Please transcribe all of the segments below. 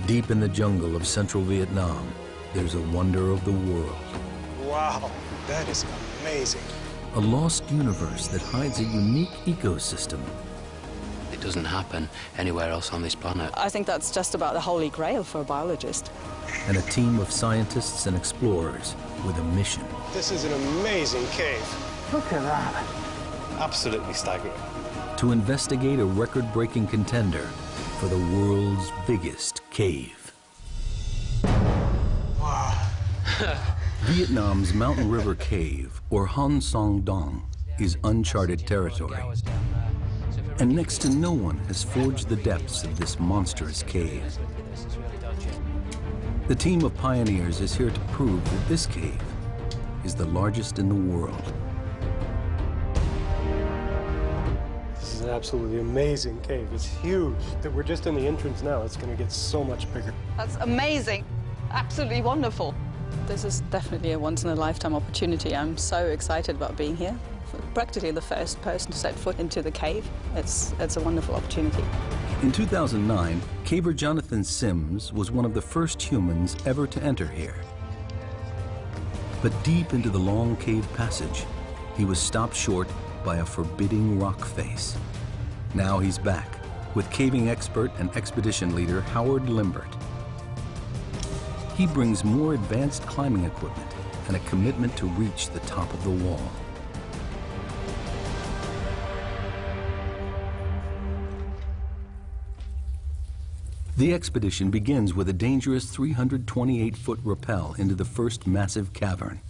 Deep in the jungle of central Vietnam, there's a wonder of the world. Wow, that is amazing. A lost universe that hides a unique ecosystem. It doesn't happen anywhere else on this planet. I think that's just about the holy grail for a biologist. And a team of scientists and explorers with a mission. This is an amazing cave. Look at that. Absolutely staggering. To investigate a record-breaking contender for the world's biggest cave. Wow. Vietnam's Mountain River Cave, or Son Doong, is uncharted territory. And next to no one has forged the depths of this monstrous cave. The team of pioneers is here to prove that this cave is the largest in the world. This is an absolutely amazing cave. It's huge. We're just in the entrance now. It's going to get so much bigger. That's amazing. Absolutely wonderful. This is definitely a once-in-a-lifetime opportunity. I'm so excited about being here. Practically the first person to set foot into the cave. It's a wonderful opportunity. In 2009, caver Jonathan Sims was one of the first humans ever to enter here. But deep into the long cave passage, he was stopped short by a forbidding rock face. Now he's back with caving expert and expedition leader Howard Limbirt. He brings more advanced climbing equipment and a commitment to reach the top of the wall. The expedition begins with a dangerous 328-foot rappel into the first massive cavern.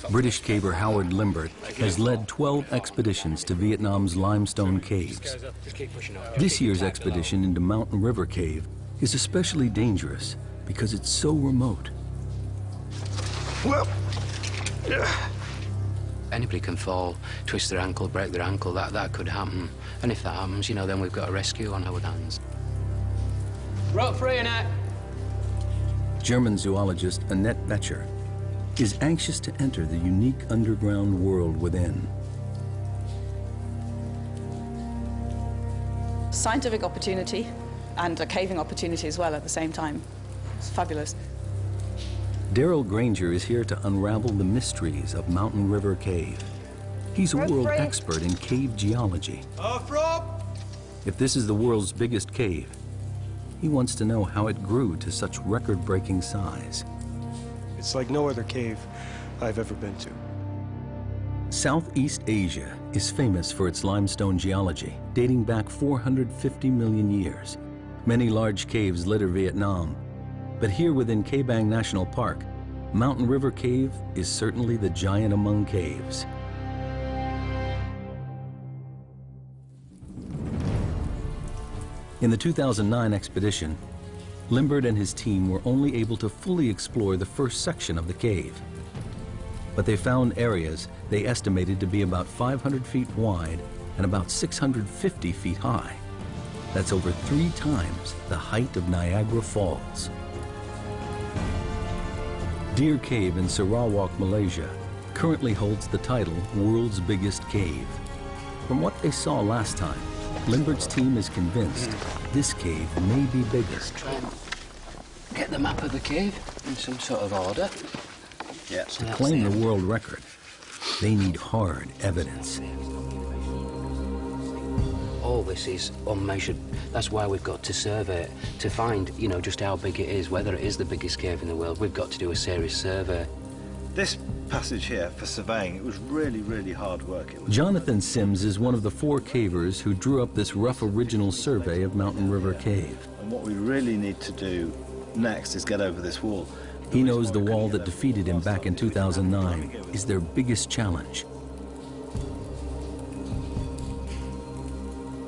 British caver Howard Limbirt has led 12 expeditions to Vietnam's limestone caves. This year's expedition into Mountain River Cave is especially dangerous because it's so remote. Anybody can fall, twist their ankle, break their ankle, that could happen. And if that happens, you know, then we've got a rescue on our hands. Rope free, Annette. German zoologist Annette Becher is anxious to enter the unique underground world within. Scientific opportunity and a caving opportunity as well at the same time. It's fabulous. Daryl Granger is here to unravel the mysteries of Mountain River Cave. He's a world expert in cave geology. If this is the world's biggest cave, he wants to know how it grew to such record-breaking size. It's like no other cave I've ever been to. Southeast Asia is famous for its limestone geology, dating back 450 million years. Many large caves litter Vietnam, but here within Ke Bang National Park, Mountain River Cave is certainly the giant among caves. In the 2009 expedition, Limbirt and his team were only able to fully explore the first section of the cave. But they found areas they estimated to be about 500 feet wide and about 650 feet high. That's over 3 times the height of Niagara Falls. Deer Cave in Sarawak, Malaysia, currently holds the title World's Biggest Cave. From what they saw last time, Limbirt's team is convinced this cave may be bigger. Let's try and get the map of the cave in some sort of order. Yeah. To claim the world record, they need hard evidence. All this is unmeasured. That's why we've got to survey it, to find, you know, just how big it is, whether it is the biggest cave in the world. We've got to do a serious survey. This passage here, for surveying, it was really, really hard work. Jonathan Sims is one of the 4 cavers who drew up this rough original survey of Mountain River Cave. And what we really need to do next is get over this wall. He knows the wall that defeated him back in 2009 is their biggest challenge.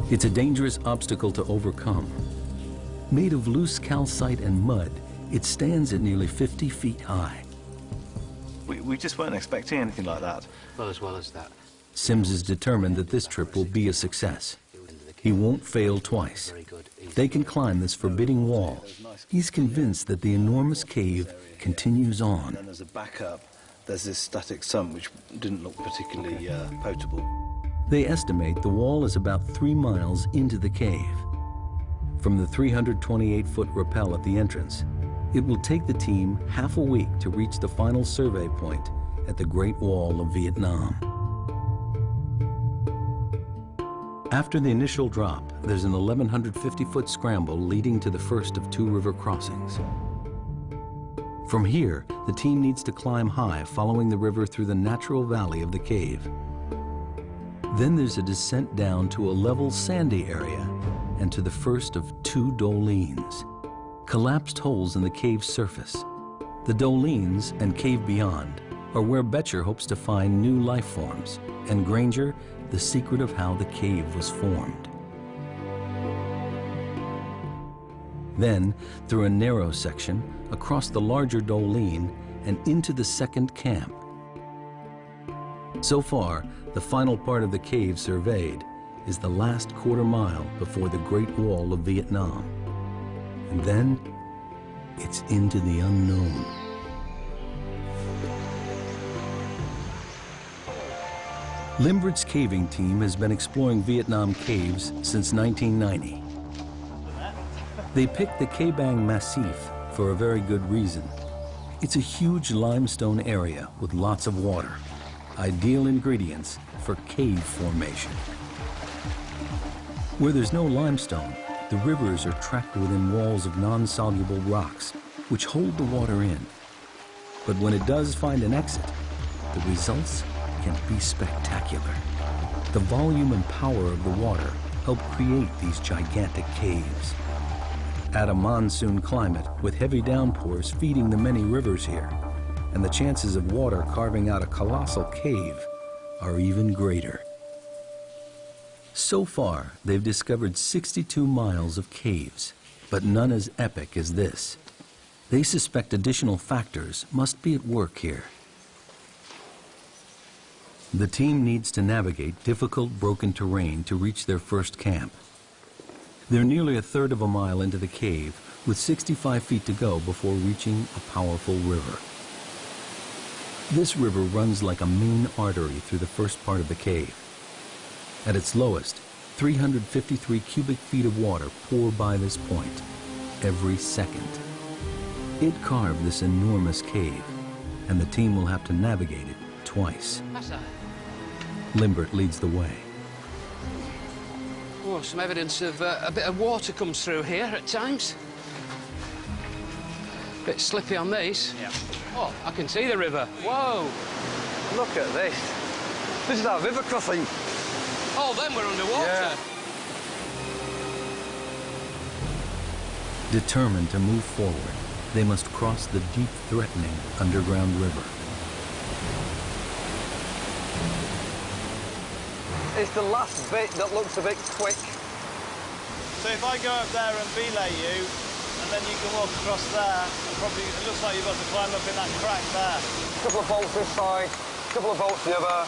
It's a dangerous obstacle to overcome. Made of loose calcite and mud, it stands at nearly 50 feet high. We just weren't expecting anything like that. Well as that. Sims is determined that this trip will be a success. He won't fail twice. If they can climb this forbidding wall, he's convinced that the enormous cave continues on. And then as a backup, there's this static sump which didn't look particularly potable. They estimate the wall is about 3 miles into the cave. From the 328-foot rappel at the entrance, it will take the team half a week to reach the final survey point at the Great Wall of Vietnam. After the initial drop, there's an 1,150-foot scramble leading to the first of 2 river crossings. From here, the team needs to climb high following the river through the natural valley of the cave. Then there's a descent down to a level sandy area and to the first of 2 dolines, collapsed holes in the cave's surface. The dolines and cave beyond are where Betcher hopes to find new life forms, and Granger, the secret of how the cave was formed. Then, through a narrow section, across the larger doline, and into the second camp. So far, the final part of the cave surveyed is the last quarter mile before the Great Wall of Vietnam. And then, it's into the unknown. Limbert's caving team has been exploring Vietnam caves since 1990. They picked the Ke Bang Massif for a very good reason. It's a huge limestone area with lots of water, ideal ingredients for cave formation. Where there's no limestone, the rivers are trapped within walls of non-soluble rocks, which hold the water in. But when it does find an exit, the results can be spectacular. The volume and power of the water help create these gigantic caves. Add a monsoon climate with heavy downpours feeding the many rivers here, and the chances of water carving out a colossal cave are even greater. So far, they've discovered 62 miles of caves, but none as epic as this. They suspect additional factors must be at work here. The team needs to navigate difficult, broken terrain to reach their first camp. They're nearly a third of a mile into the cave, with 65 feet to go before reaching a powerful river. This river runs like a main artery through the first part of the cave. At its lowest, 353 cubic feet of water pour by this point every second. It carved this enormous cave, and the team will have to navigate it twice. Limbirt leads the way. Oh, some evidence of a bit of water comes through here at times. Bit slippy on these. Yeah. Oh, I can see the river. Whoa! Look at this. This is our river crossing. Oh, then we're underwater. Yeah. Determined to move forward, they must cross the deep, threatening underground river. It's the last bit that looks a bit quick. So if I go up there and belay you, and then you can walk across there, and probably it looks like you've got to climb up in that crack there. A couple of bolts this side, a couple of bolts the other.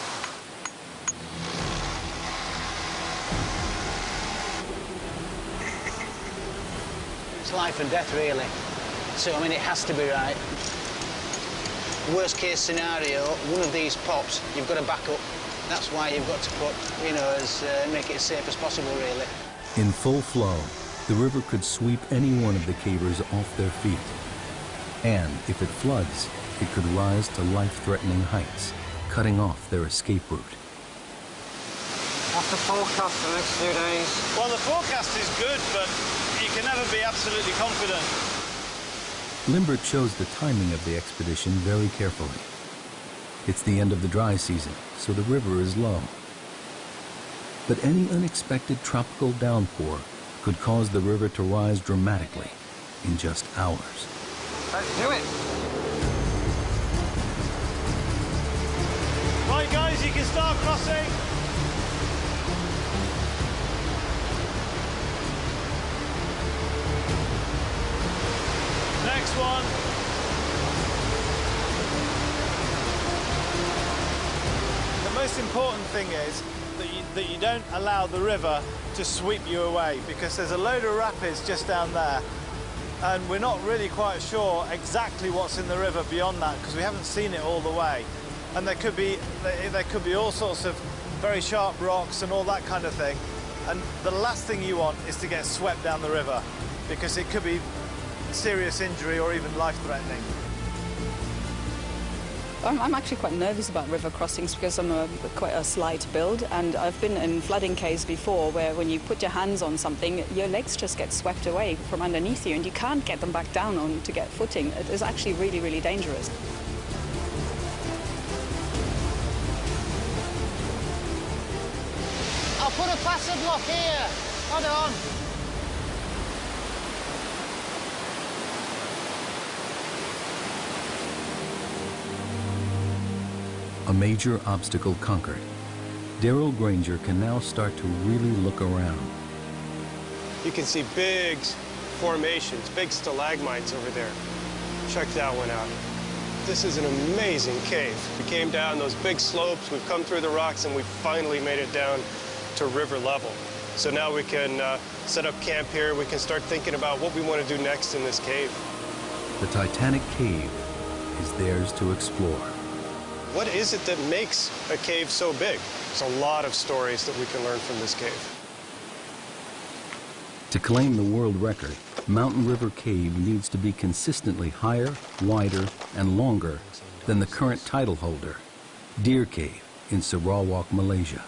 It's life and death, really. So, I mean, it has to be right. Worst case scenario, one of these pops, you've got to back up. That's why you've got to put, you know, make it as safe as possible, really. In full flow, the river could sweep any one of the cavers off their feet. And if it floods, it could rise to life-threatening heights, cutting off their escape route. What's the forecast for the next few days? Well, the forecast is good, but you can never be absolutely confident. Limbirt chose the timing of the expedition very carefully. It's the end of the dry season, so the river is low. But any unexpected tropical downpour could cause the river to rise dramatically in just hours. Let's do it. Right, guys, you can start crossing. Next one. The most important thing is that you don't allow the river to sweep you away, because there's a load of rapids just down there, and we're not really quite sure exactly what's in the river beyond that, because we haven't seen it all the way. And there could be all sorts of very sharp rocks and all that kind of thing. And the last thing you want is to get swept down the river, because it could be serious injury or even life-threatening. I'm actually quite nervous about river crossings because I'm quite a slight build, and I've been in flooding caves before where when you put your hands on something, your legs just get swept away from underneath you and you can't get them back down on to get footing. It is actually really, really dangerous. I'll put a passive lock here. Hold on. A major obstacle conquered. Daryl Granger can now start to really look around. You can see big formations, big stalagmites over there. Check that one out. This is an amazing cave. We came down those big slopes, we've come through the rocks, and we finally made it down to river level. So now we can set up camp here. We can start thinking about what we want to do next in this cave. The Titanic cave is theirs to explore. What is it that makes a cave so big? There's a lot of stories that we can learn from this cave. To claim the world record, Mountain River Cave needs to be consistently higher, wider, and longer than the current title holder, Deer Cave in Sarawak, Malaysia.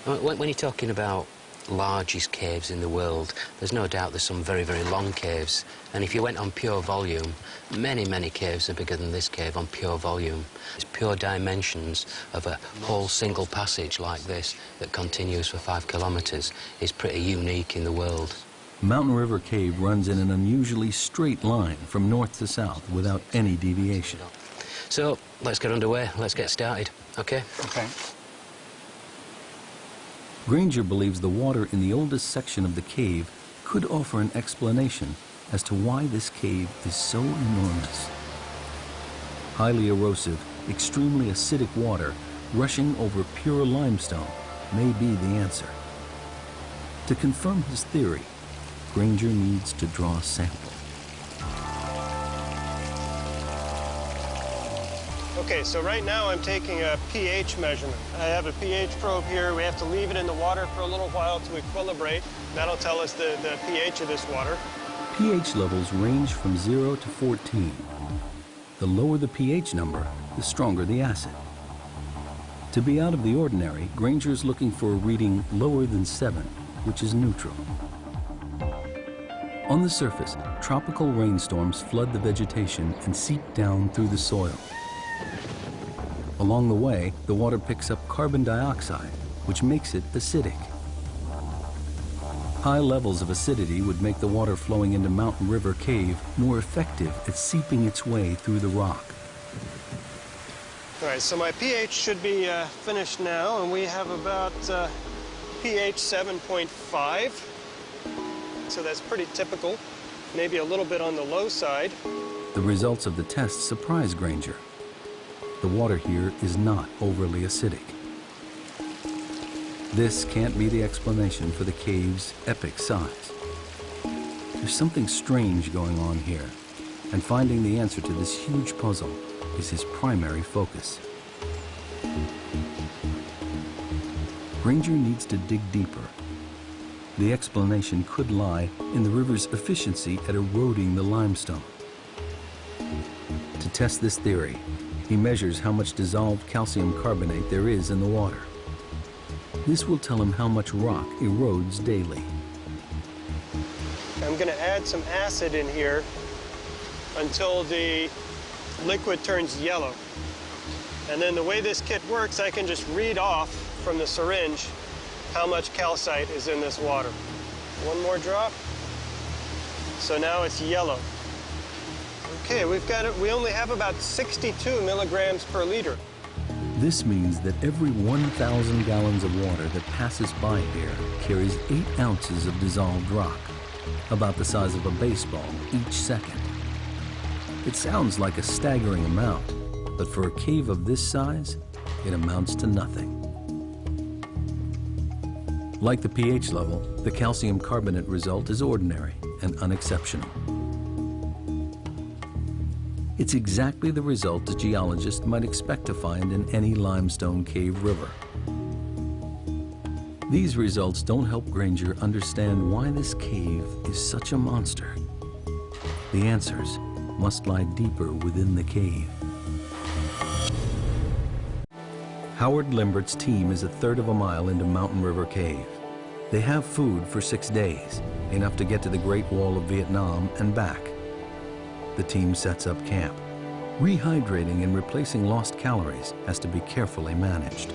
When you're talking about largest caves in the world, there's no doubt there's some very, very long caves. And if you went on pure volume, many, many caves are bigger than this cave on pure volume. It's pure dimensions of a whole single passage like this that continues for 5 kilometers is pretty unique in the world. Mountain River Cave runs in an unusually straight line from north to south without any deviation. So let's get underway. Let's get started. Okay? Okay. Granger believes the water in the oldest section of the cave could offer an explanation as to why this cave is so enormous. Highly erosive, extremely acidic water rushing over pure limestone may be the answer. To confirm his theory, Granger needs to draw a sample. Okay, so right now I'm taking a pH measurement. I have a pH probe here. We have to leave it in the water for a little while to equilibrate. That'll tell us the pH of this water. pH levels range from 0 to 14. The lower the pH number, the stronger the acid. To be out of the ordinary, Granger is looking for a reading lower than 7, which is neutral. On the surface, tropical rainstorms flood the vegetation and seep down through the soil. Along the way, the water picks up carbon dioxide, which makes it acidic. High levels of acidity would make the water flowing into Mountain River Cave more effective at seeping its way through the rock. All right, so my pH should be finished now, and we have about pH 7.5. So that's pretty typical, maybe a little bit on the low side. The results of the test surprise Granger. The water here is not overly acidic. This can't be the explanation for the cave's epic size. There's something strange going on here, and finding the answer to this huge puzzle is his primary focus. Granger needs to dig deeper. The explanation could lie in the river's efficiency at eroding the limestone. To test this theory, he measures how much dissolved calcium carbonate there is in the water. This will tell him how much rock erodes daily. I'm going to add some acid in here until the liquid turns yellow. And then the way this kit works, I can just read off from the syringe how much calcite is in this water. One more drop. So now it's yellow. Okay, we only have about 62 milligrams per liter. This means that every 1,000 gallons of water that passes by here carries 8 ounces of dissolved rock, about the size of a baseball each second. It sounds like a staggering amount, but for a cave of this size, it amounts to nothing. Like the pH level, the calcium carbonate result is ordinary and unexceptional. It's exactly the result a geologist might expect to find in any limestone cave river. These results don't help Granger understand why this cave is such a monster. The answers must lie deeper within the cave. Howard Limbert's team is a third of a mile into Mountain River Cave. They have food for 6 days, enough to get to the Great Wall of Vietnam and back. The team sets up camp. Rehydrating and replacing lost calories has to be carefully managed.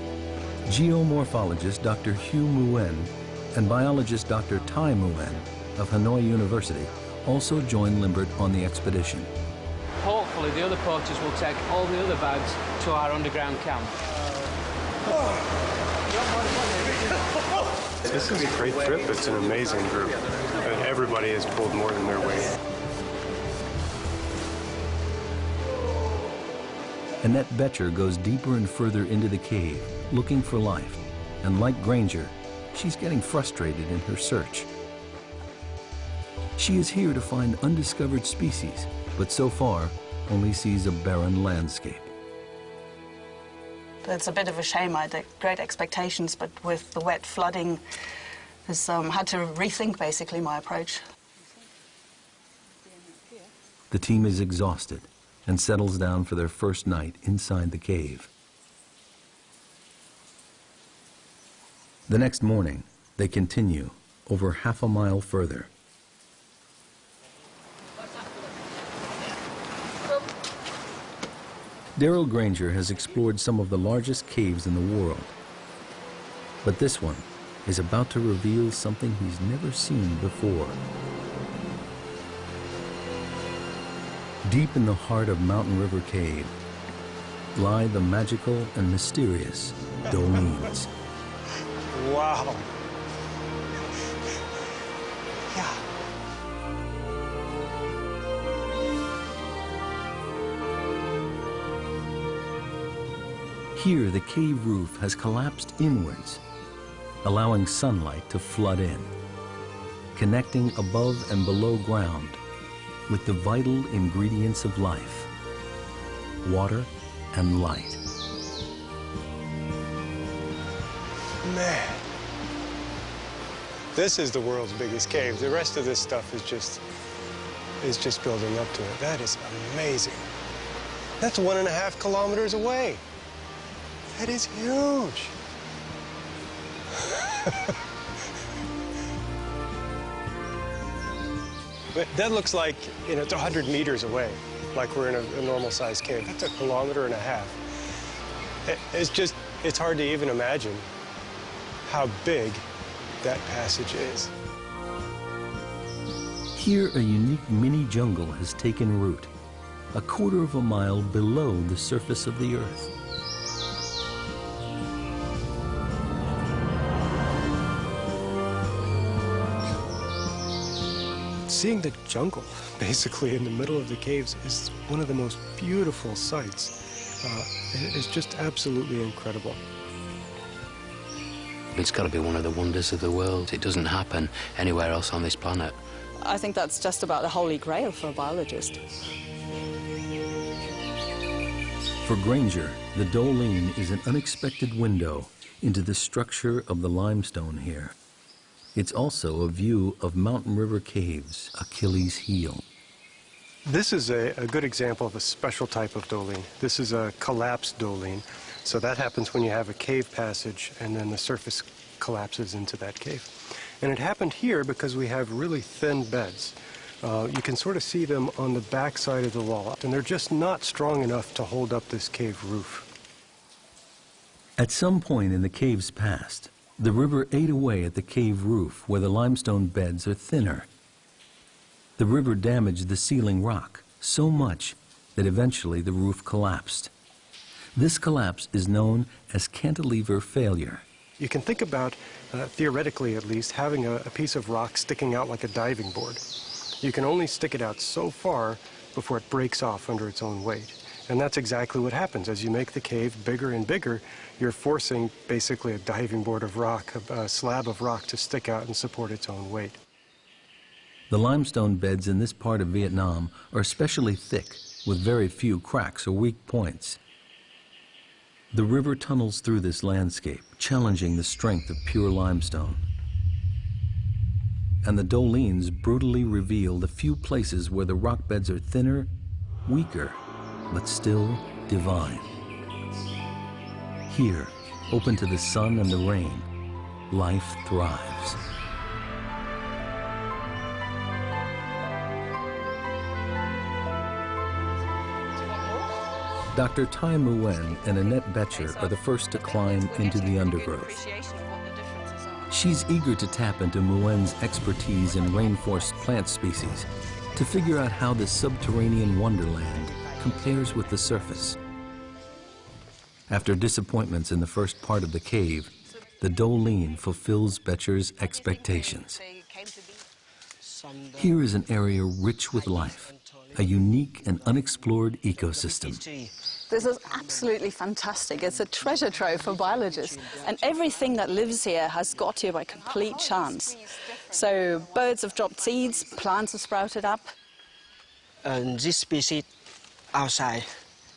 Geomorphologist Dr. Hugh Nguyen and biologist Dr. Tai Nguyen of Hanoi University also join Limbirt on the expedition. Hopefully the other porters will take all the other bags to our underground camp. This is a great trip. It's an amazing group. Everybody has pulled more than their weight. Annette Betcher goes deeper and further into the cave, looking for life. And like Granger, she's getting frustrated in her search. She is here to find undiscovered species, but so far only sees a barren landscape. It's a bit of a shame. I had great expectations, but with the wet flooding, I had to rethink basically my approach. The team is exhausted and settles down for their first night inside the cave. The next morning, they continue over half a mile further. Daryl Granger has explored some of the largest caves in the world. But this one is about to reveal something he's never seen before. Deep in the heart of Mountain River Cave lie the magical and mysterious dolines. Wow. Yeah. Here, the cave roof has collapsed inwards, allowing sunlight to flood in, connecting above and below ground with the vital ingredients of life, water and light. Man, this is the world's biggest cave. The rest of this stuff is just building up to it. That is amazing. That's 1.5 kilometers away. That is huge. But that looks like, it's 100 meters away, like we're in a normal-sized cave. That's 1.5 kilometers. It's hard to even imagine how big that passage is. Here, a unique mini jungle has taken root, 1/4 mile below the surface of the earth. Seeing the jungle, basically, in the middle of the caves is one of the most beautiful sights. It's just absolutely incredible. It's got to be one of the wonders of the world. It doesn't happen anywhere else on this planet. I think that's just about the holy grail for a biologist. For Granger, the Doline is an unexpected window into the structure of the limestone here. It's also a view of Mountain River Cave's Achilles heel. This is a good example of a special type of doline. This is a collapsed doline. So that happens when you have a cave passage and then the surface collapses into that cave. And it happened here because we have really thin beds. You can sort of see them on the back side of the wall, and they're just not strong enough to hold up this cave roof. At some point in the cave's past, the river ate away at the cave roof where the limestone beds are thinner. The river damaged the ceiling rock so much that eventually the roof collapsed. This collapse is known as cantilever failure. You can think about, theoretically at least, having a piece of rock sticking out like a diving board. You can only stick it out so far before it breaks off under its own weight. And that's exactly what happens. As you make the cave bigger and bigger, you're forcing basically a diving board of rock, a slab of rock to stick out and support its own weight. The limestone beds in this part of Vietnam are especially thick, with very few cracks or weak points. The river tunnels through this landscape, challenging the strength of pure limestone. And the dolines brutally reveal the few places where the rock beds are thinner, weaker, but still divine. Here, open to the sun and the rain, life thrives. Dr. Tai Nguyen and Annette Betcher are the first to climb into the undergrowth. She's eager to tap into Nguyen's expertise in rainforest plant species to figure out how this subterranean wonderland compares with the surface. After disappointments in the first part of the cave, the Doline fulfills Betcher's expectations. Here is an area rich with life, a unique and unexplored ecosystem. This is absolutely fantastic. It's a treasure trove for biologists. And everything that lives here has got here by complete chance. So birds have dropped seeds, plants have sprouted up. This species outside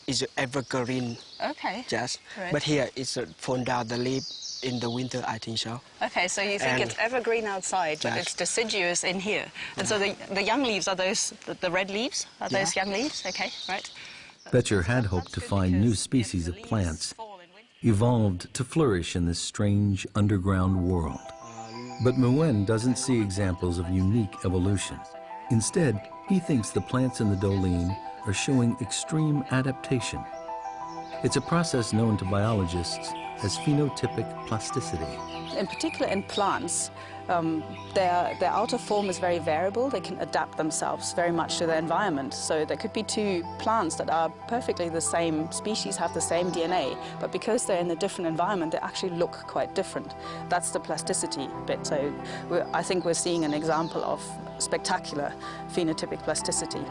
is evergreen. Okay. Yes. Right. But here it's fall down the leaf in the winter, I think so. Okay, so you think it's evergreen outside, but yes. it's deciduous in here. And so the young leaves, are those the red leaves? Are those young leaves? Okay, right. Betcher had hoped to find new species of plants, evolved to flourish in this strange underground world. But Nguyen doesn't see examples of unique evolution. Instead, he thinks the plants in the Doline are showing extreme adaptation. It's a process known to biologists as phenotypic plasticity. In particular in plants, their outer form is very variable. They can adapt themselves very much to their environment. So there could be two plants that are perfectly the same species, have the same DNA, but because they're in a different environment, they actually look quite different. That's the plasticity bit. So I think we're seeing an example of spectacular phenotypic plasticity.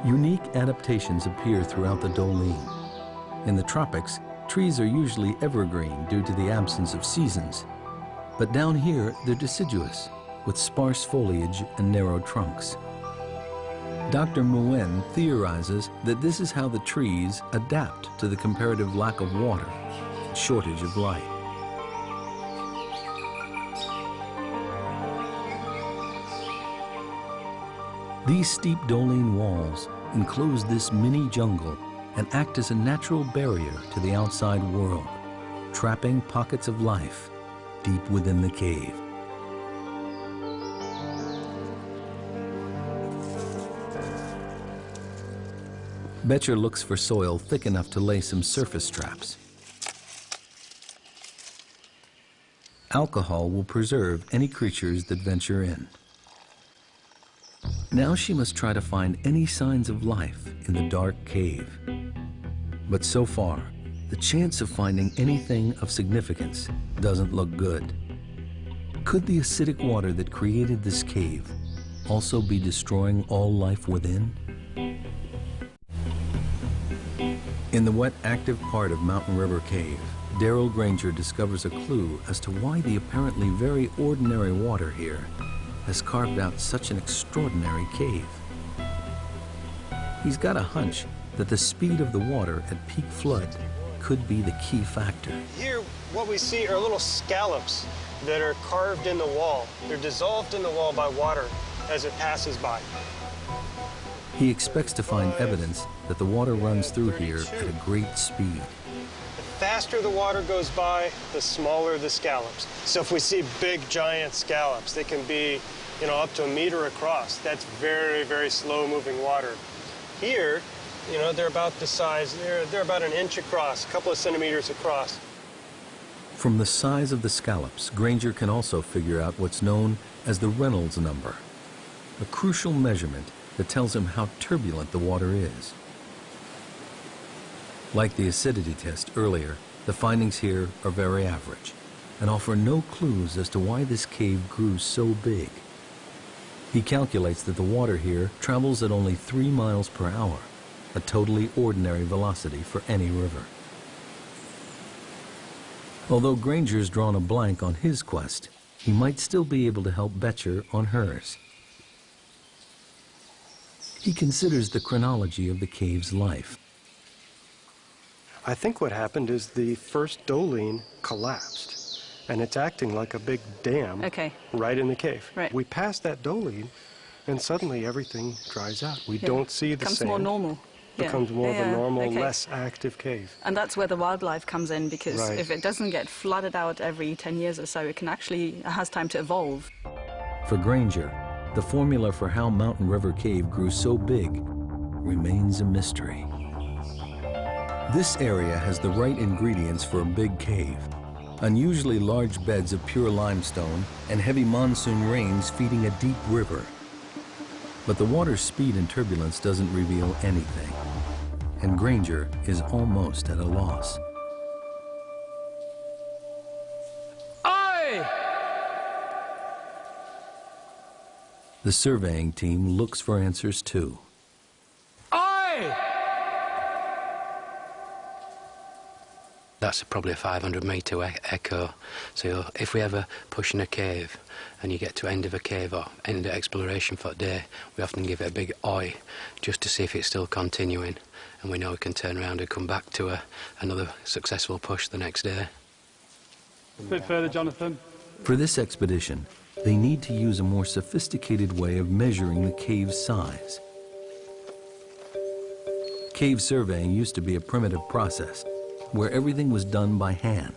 Unique adaptations appear throughout the Doline. In the tropics, trees are usually evergreen due to the absence of seasons. But down here, they're deciduous, with sparse foliage and narrow trunks. Dr. Nguyen theorizes that this is how the trees adapt to the comparative lack of water and shortage of light. These steep Doline walls enclose this mini jungle and act as a natural barrier to the outside world, trapping pockets of life deep within the cave. Betcher looks for soil thick enough to lay some surface traps. Alcohol will preserve any creatures that venture in. Now she must try to find any signs of life in the dark cave. But so far, the chance of finding anything of significance doesn't look good. Could the acidic water that created this cave also be destroying all life within? In the wet, active part of Mountain River Cave, Daryl Granger discovers a clue as to why the apparently very ordinary water here has carved out such an extraordinary cave. He's got a hunch that the speed of the water at peak flood could be the key factor. Here, what we see are little scallops that are carved in the wall. They're dissolved in the wall by water as it passes by. He expects to find evidence that the water runs through here at a great speed. The faster the water goes by, the smaller the scallops. So if we see big, giant scallops, they can be, up to 1 meter across. That's very, very slow-moving water. Here, they're about the size, they're about 1 inch across, a couple of centimeters across. From the size of the scallops, Granger can also figure out what's known as the Reynolds number, a crucial measurement that tells him how turbulent the water is. Like the acidity test earlier, the findings here are very average and offer no clues as to why this cave grew so big. He calculates that the water here travels at only 3 miles per hour, a totally ordinary velocity for any river. Although Granger's drawn a blank on his quest, he might still be able to help Betcher on hers. He considers the chronology of the cave's life. I think what happened is the first Doong collapsed, and it's acting like a big dam right in the cave. Right. We passed that Doong, and suddenly everything dries out. We don't see the sand. Becomes more normal. Becomes more of a normal, less active cave. And that's where the wildlife comes in, because Right. if it doesn't get flooded out every 10 years or so, it has time to evolve. For Granger, the formula for how Mountain River Cave grew so big remains a mystery. This area has the right ingredients for a big cave. Unusually large beds of pure limestone and heavy monsoon rains feeding a deep river. But the water's speed and turbulence doesn't reveal anything, and Granger is almost at a loss. Aye! The surveying team looks for answers too. Aye! That's probably a 500-metre echo. So if we ever push in a cave and you get to end of a cave or end of exploration for a day, we often give it a big oi just to see if it's still continuing, and we know we can turn around and come back to another successful push the next day. A bit further, Jonathan. For this expedition, they need to use a more sophisticated way of measuring the cave's size. Cave surveying used to be a primitive process where everything was done by hand.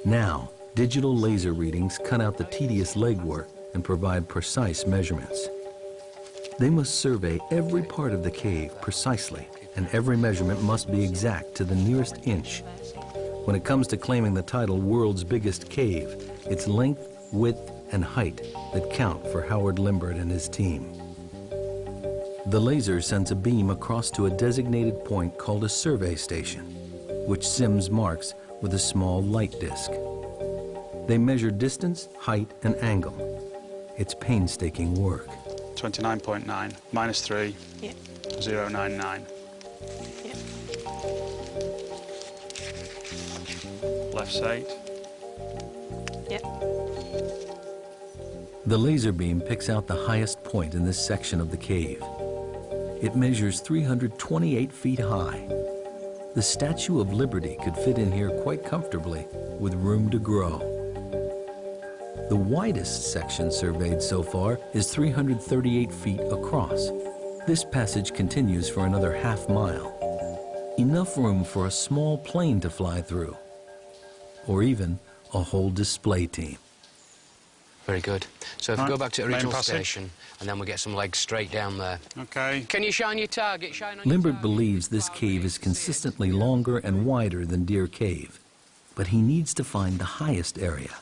Now, digital laser readings cut out the tedious legwork and provide precise measurements. They must survey every part of the cave precisely, and every measurement must be exact to the nearest inch. When it comes to claiming the title World's Biggest Cave, it's length, width, and height that count for Howard Limbirt and his team. The laser sends a beam across to a designated point called a survey station, which Sims marks with a small light disc. They measure distance, height, and angle. It's painstaking work. 29.9 minus 3, 0.99. Left's 8. The laser beam picks out the highest point in this section of the cave. It measures 328 feet high. The Statue of Liberty could fit in here quite comfortably, with room to grow. The widest section surveyed so far is 338 feet across. This passage continues for another half-mile. Enough room for a small plane to fly through, or even a whole display team. Very good. So if we go back to the original station, and then we get some legs straight down there. Okay. Can you shine your target? Shine on your Limbirt believes this cave is consistently longer and wider than Deer Cave, but he needs to find the highest area.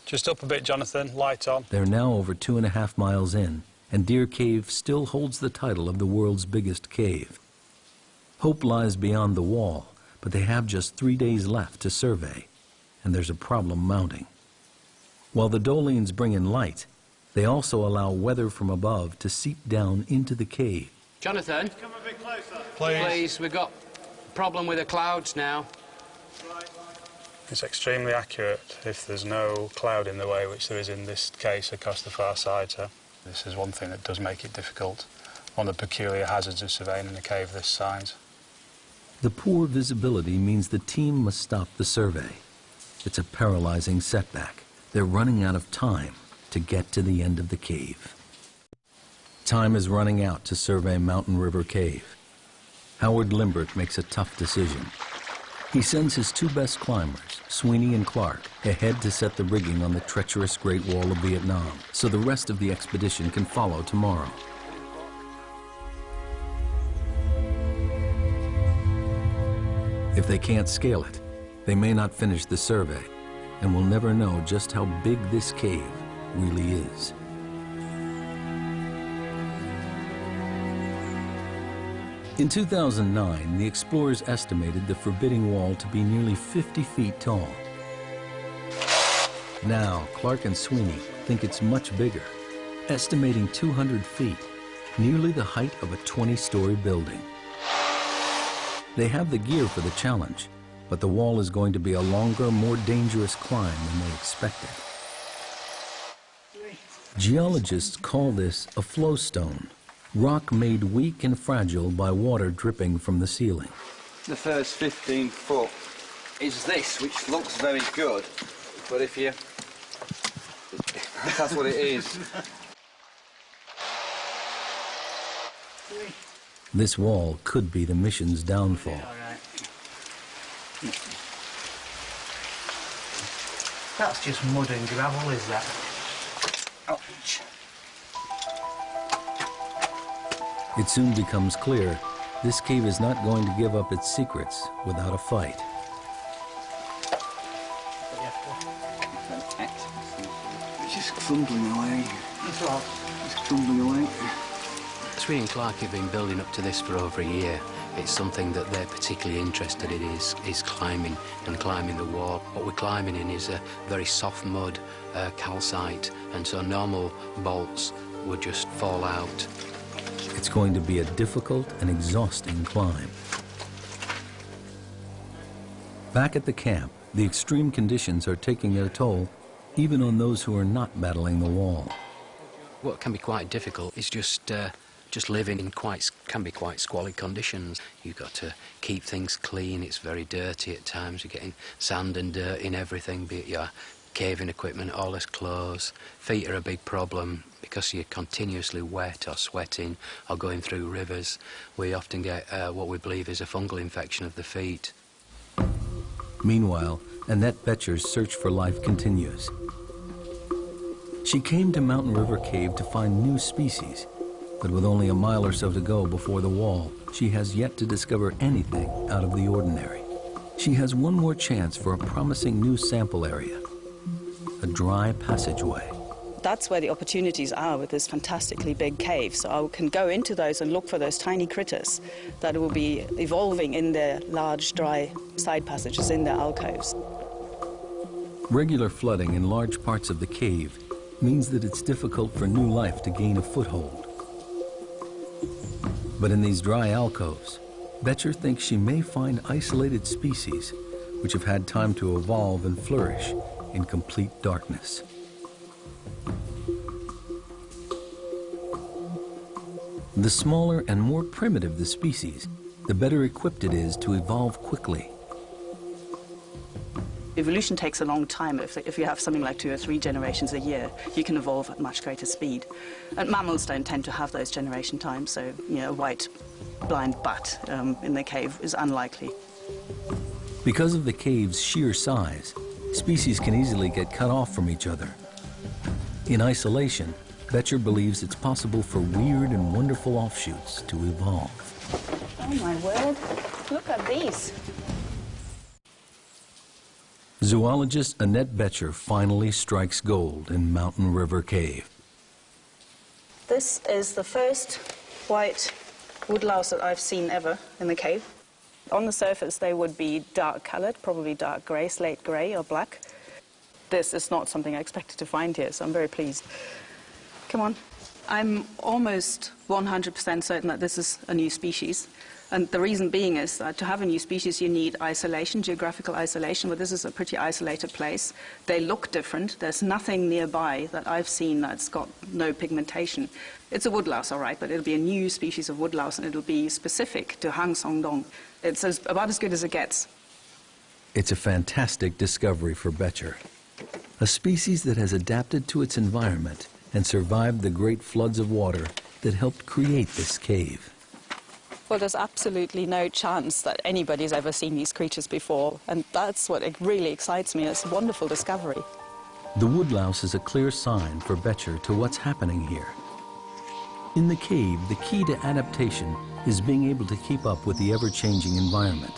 Just up a bit, Jonathan. Light on. They're now over 2.5 miles in, and Deer Cave still holds the title of the world's biggest cave. Hope lies beyond the wall, but they have just 3 days left to survey, and there's a problem mounting. While the Doleans bring in light, they also allow weather from above to seep down into the cave. Jonathan? Come a bit closer. Please, we've got a problem with the clouds now. Right. It's extremely accurate if there's no cloud in the way, which there is in this case across the far side. So this is one thing that does make it difficult. One of the peculiar hazards of surveying in a cave this size. The poor visibility means the team must stop the survey. It's a paralyzing setback. They're running out of time to get to the end of the cave. Time is running out to survey Mountain River Cave. Howard Limbirt makes a tough decision. He sends his 2 best climbers, Sweeney and Clark, ahead to set the rigging on the treacherous Great Wall of Vietnam, so the rest of the expedition can follow tomorrow. If they can't scale it, they may not finish the survey, and we'll never know just how big this cave really is. In 2009, the explorers estimated the forbidding wall to be nearly 50 feet tall. Now, Clark and Sweeney think it's much bigger, estimating 200 feet, nearly the height of a 20-story building. They have the gear for the challenge, but the wall is going to be a longer, more dangerous climb than they expected. Geologists call this a flowstone, rock made weak and fragile by water dripping from the ceiling. the first 15 foot is this, which looks very good, but if you... that's what it is. This wall could be the mission's downfall. That's just mud and gravel, is that? Ouch. It soon becomes clear this cave is not going to give up its secrets without a fight. It's just crumbling away. It's crumbling away. Sweet and Clark have been building up to this for over a year. It's something that they're particularly interested in is climbing and climbing the wall. What we're climbing in is a very soft mud, calcite, and so normal bolts would just fall out. It's going to be a difficult and exhausting climb. Back at the camp, the extreme conditions are taking their toll, even on those who are not battling the wall. What can be quite difficult is just living in can be quite squalid conditions. You've got to keep things clean. It's very dirty at times. You're getting sand and dirt in everything, be it your caving equipment, all this clothes. Feet are a big problem because you're continuously wet or sweating or going through rivers. We often get what we believe is a fungal infection of the feet. Meanwhile, Annette Betcher's search for life continues. She came to Mountain River Cave to find new species, but with only a mile or so to go before the wall, she has yet to discover anything out of the ordinary. She has one more chance for a promising new sample area, a dry passageway. That's where the opportunities are with this fantastically big cave. So I can go into those and look for those tiny critters that will be evolving in their large, dry side passages in their alcoves. Regular flooding in large parts of the cave means that it's difficult for new life to gain a foothold. But in these dry alcoves, Betcher thinks she may find isolated species which have had time to evolve and flourish in complete darkness. The smaller and more primitive the species, the better equipped it is to evolve quickly. Evolution takes a long time. If you have something like 2 or 3 generations a year, you can evolve at much greater speed. And mammals don't tend to have those generation times, so a white blind bat in the cave is unlikely. Because of the cave's sheer size, species can easily get cut off from each other. In isolation, Betcher believes it's possible for weird and wonderful offshoots to evolve. Oh my word, look at these. Zoologist Annette Betcher finally strikes gold in Mountain River Cave. This is the first white woodlouse that I've seen ever in the cave. On the surface, they would be dark colored, probably dark gray, slate gray or black. This is not something I expected to find here, so I'm very pleased. Come on. I'm almost 100% certain that this is a new species. And the reason being is that to have a new species, you need isolation, geographical isolation, but this is a pretty isolated place. They look different. There's nothing nearby that I've seen that's got no pigmentation. It's a woodlouse, all right, but it'll be a new species of woodlouse, and it'll be specific to Son Doong. It's about as good as it gets. It's a fantastic discovery for Betcher, a species that has adapted to its environment and survived the great floods of water that helped create this cave. Well, there's absolutely no chance that anybody's ever seen these creatures before, and that's what really excites me. It's a wonderful discovery. The woodlouse is a clear sign for Betcher to what's happening here. In the cave, the key to adaptation is being able to keep up with the ever-changing environment,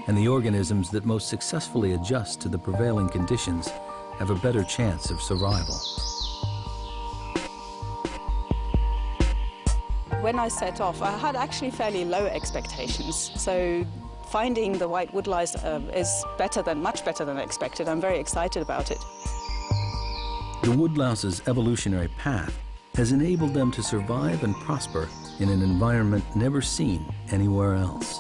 and the organisms that most successfully adjust to the prevailing conditions have a better chance of survival. When I set off, I had actually fairly low expectations. So finding the white woodlouse is much better than I expected. I'm very excited about it. The woodlouse's evolutionary path has enabled them to survive and prosper in an environment never seen anywhere else.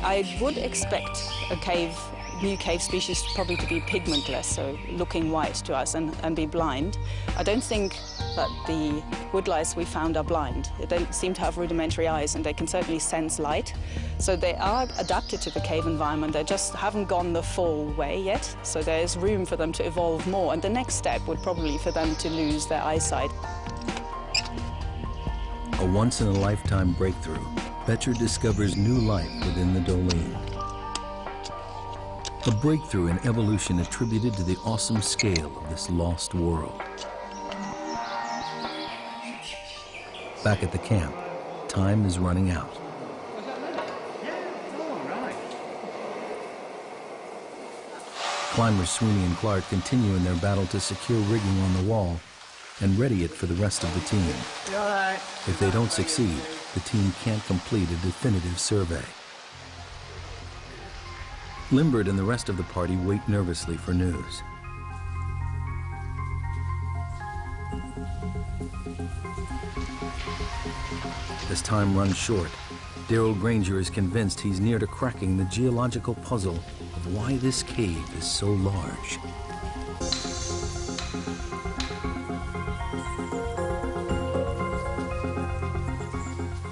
I would expect a cave new cave species probably to be pigmentless, so looking white to us and be blind. I don't think that the woodlice we found are blind. They don't seem to have rudimentary eyes, and they can certainly sense light. So they are adapted to the cave environment. They just haven't gone the full way yet, so there's room for them to evolve more. And the next step would probably be for them to lose their eyesight. A once-in-a-lifetime breakthrough, Betcher discovers new life within the Doling. A breakthrough in evolution attributed to the awesome scale of this lost world. Back at the camp, time is running out. Climbers Sweeney and Clark continue in their battle to secure rigging on the wall and ready it for the rest of the team. If they don't succeed, the team can't complete a definitive survey. Limbirt and the rest of the party wait nervously for news. As time runs short, Daryl Granger is convinced he's near to cracking the geological puzzle of why this cave is so large.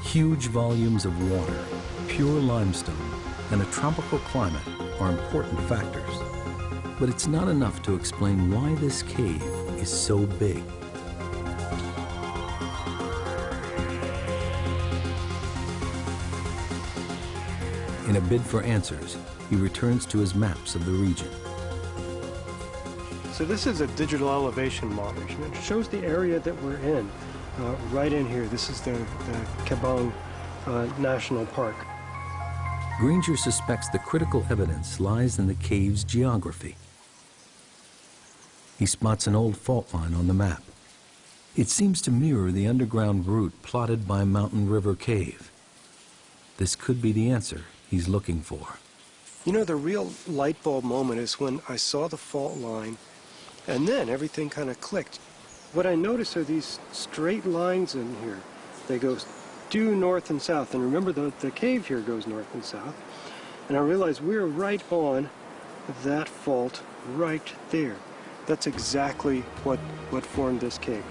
Huge volumes of water, pure limestone, and a tropical climate are important factors. But it's not enough to explain why this cave is so big. In a bid for answers, he returns to his maps of the region. So this is a digital elevation model. It shows the area that we're in, right in here. This is the Kebang National Park. Granger suspects the critical evidence lies in the cave's geography. He spots an old fault line on the map. It seems to mirror the underground route plotted by Mountain River Cave. This could be the answer he's looking for. You know, the real light bulb moment is when I saw the fault line, and then everything kind of clicked. What I noticed are these straight lines in here. They go due north and south, and remember the cave here goes north and south. And I realized we're right on that fault right there. That's exactly what formed this cave.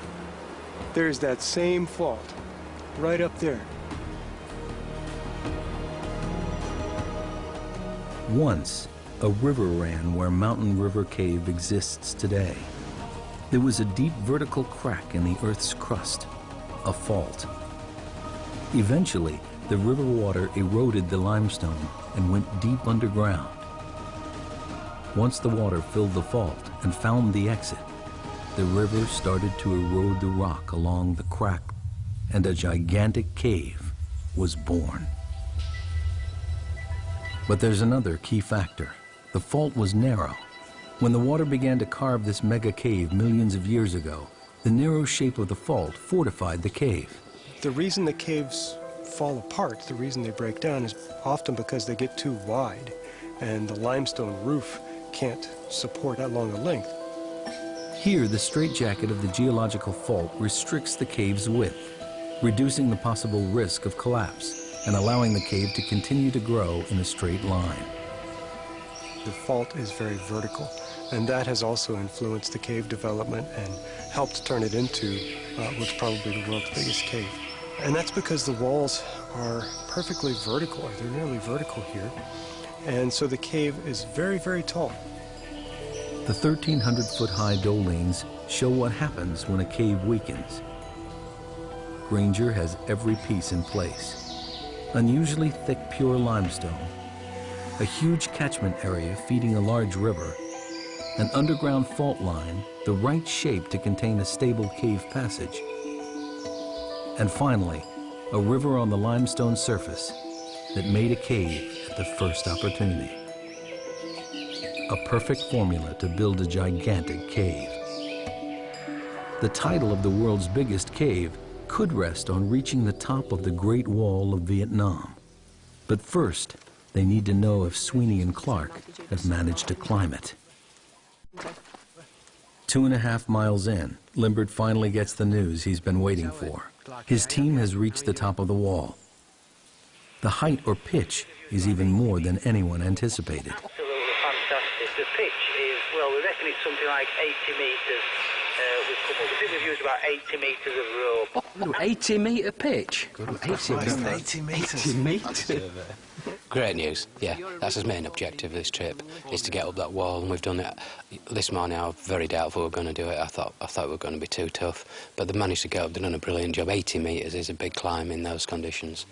There's that same fault right up there. Once, a river ran where Mountain River Cave exists today. There was a deep vertical crack in the Earth's crust, a fault. Eventually, the river water eroded the limestone and went deep underground. Once the water filled the fault and found the exit, the river started to erode the rock along the crack, and a gigantic cave was born. But there's another key factor. The fault was narrow. When the water began to carve this mega cave millions of years ago, the narrow shape of the fault fortified the cave. The reason the caves fall apart, the reason they break down, is often because they get too wide, and the limestone roof can't support that long a length. Here, the straitjacket of the geological fault restricts the cave's width, reducing the possible risk of collapse and allowing the cave to continue to grow in a straight line. The fault is very vertical, and that has also influenced the cave development and helped turn it into what's probably the world's biggest cave. And that's because the walls are perfectly vertical, or they're nearly vertical here, and so the cave is very, very tall. The 1,300-foot-high dolines show what happens when a cave weakens. Granger has every piece in place. Unusually thick pure limestone, a huge catchment area feeding a large river, an underground fault line, the right shape to contain a stable cave passage, and finally, a river on the limestone surface that made a cave at the first opportunity. A perfect formula to build a gigantic cave. The title of the world's biggest cave could rest on reaching the top of the Great Wall of Vietnam. But first, they need to know if Sweeney and Clark have managed to climb it. 2.5 miles in, Limbirt finally gets the news he's been waiting for. His team has reached the top of the wall. The height or pitch is even more than anyone anticipated. pitch is, well, we reckon it's something like 80 metres. We've come up. We think we've used about 80 metres of rope. 80-metre pitch? 80 metres. 80 metres. Great news, yeah. That's his main objective of this trip, is to get up that wall, and we've done it. This morning I was very doubtful we were going to do it. I thought we were going to be too tough, but they managed to get up. They've done a brilliant job. 80 metres is a big climb in those conditions.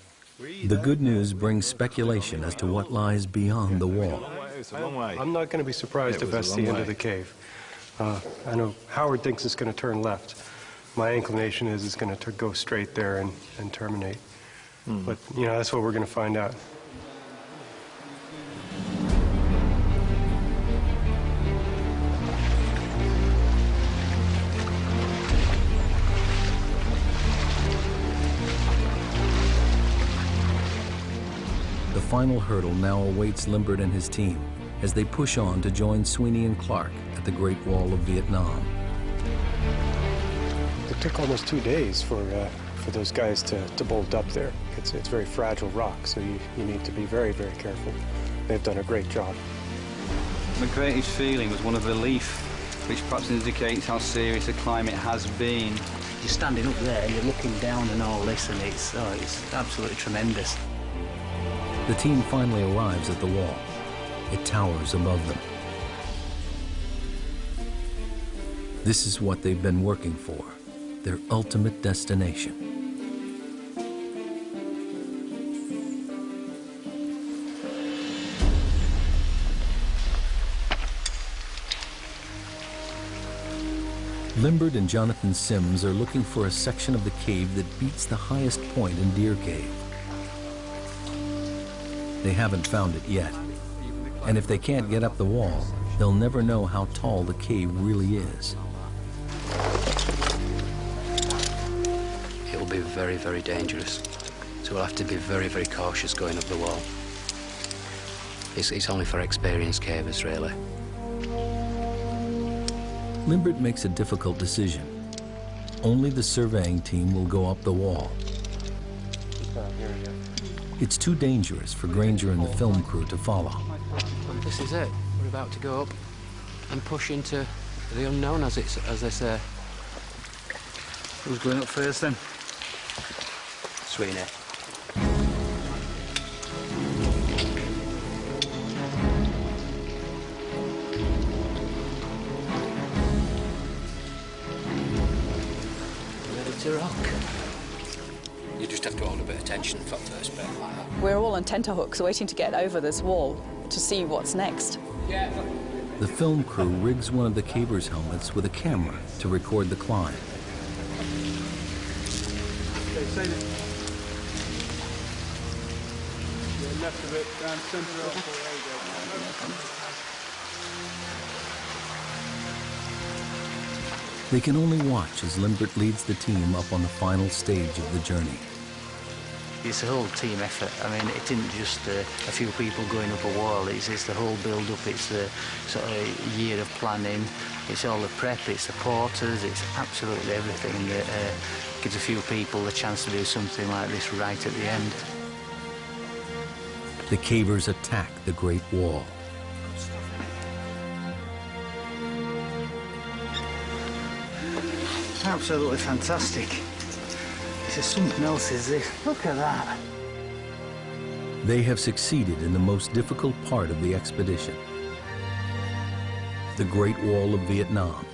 The good news brings speculation as to what lies beyond the wall. I'm not going to be surprised if that's the end of the cave. I know Howard thinks it's going to turn left. My inclination is it's going to go straight there and terminate. But, you know, that's what we're going to find out. The final hurdle now awaits Limbirt and his team as they push on to join Sweeney and Clark at the Great Wall of Vietnam. It took almost 2 days for those guys to bolt up there. It's very fragile rock, so you need to be very, very careful. They've done a great job. My greatest feeling was one of relief, which perhaps indicates how serious a climb it has been. You're standing up there, you're looking down and all this, and it's absolutely tremendous. The team finally arrives at the wall. It towers above them. This is what they've been working for, their ultimate destination. Limbirt and Jonathan Sims are looking for a section of the cave that beats the highest point in Deer Cave. They haven't found it yet. And if they can't get up the wall, they'll never know how tall the cave really is. It'll be very, very dangerous. So we'll have to be very, very cautious going up the wall. It's only for experienced cavers, really. Limbirt makes a difficult decision. Only the surveying team will go up the wall. It's too dangerous for Granger and the film crew to follow. This is it. We're about to go up and push into the unknown, as they say. Who's going up first then? Sweeney. Ready to rock. You just have to hold a bit of tension for the first bit. We're all on tenterhooks waiting to get over this wall to see what's next. The film crew rigs one of the cavers' helmets with a camera to record the climb. Left of it, down centre up. They can only watch as Limbirt leads the team up on the final stage of the journey. It's a whole team effort. I mean, it isn't just a few people going up a wall. It's the whole build-up. It's the sort of year of planning. It's all the prep. It's the porters. It's absolutely everything that gives a few people the chance to do something like this right at the end. The cavers attack the Great Wall. Absolutely fantastic. It's something else, is this? Look at that. They have succeeded in the most difficult part of the expedition. The Great Wall of Vietnam.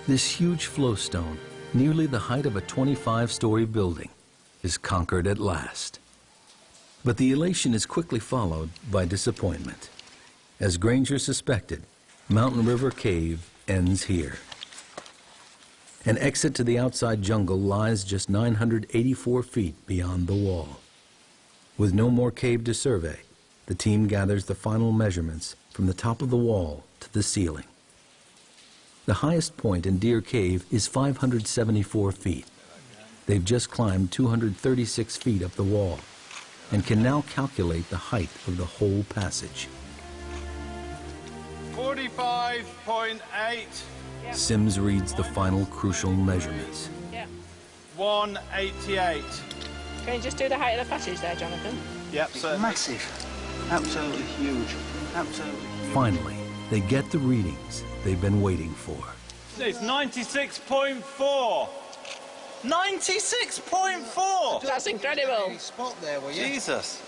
This huge flowstone, nearly the height of a 25-story building, is conquered at last. But the elation is quickly followed by disappointment. As Granger suspected, Mountain River Cave ends here. An exit to the outside jungle lies just 984 feet beyond the wall. With no more cave to survey, the team gathers the final measurements from the top of the wall to the ceiling. The highest point in Deer Cave is 574 feet. They've just climbed 236 feet up the wall and can now calculate the height of the whole passage. 45.8. Sims reads the final crucial measurements. 188. Can you just do the height of the passage there, Jonathan? Yep, it's massive. Absolutely huge. Absolutely huge. Finally, they get the readings they've been waiting for. It's 96.4. 96.4! That's incredible. Spot there, will you? Jesus.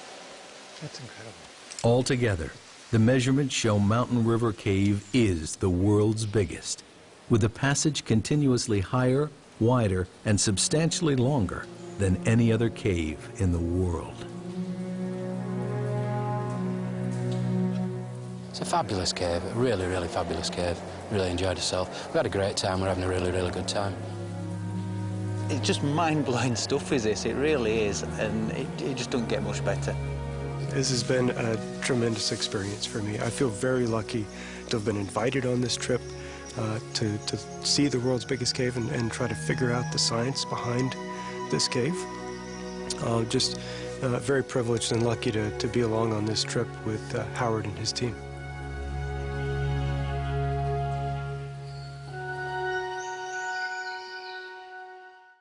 That's incredible. Altogether, the measurements show Mountain River Cave is the world's biggest, with a passage continuously higher, wider, and substantially longer than any other cave in the world. It's a fabulous cave, a really, really fabulous cave. Really enjoyed ourselves. We had a great time, we're having a really, really good time. It's just mind-blowing stuff, is this? It really is, and it just doesn't get much better. This has been a tremendous experience for me. I feel very lucky to have been invited on this trip to see the world's biggest cave and try to figure out the science behind this cave. Just very privileged and lucky to be along on this trip with Howard and his team.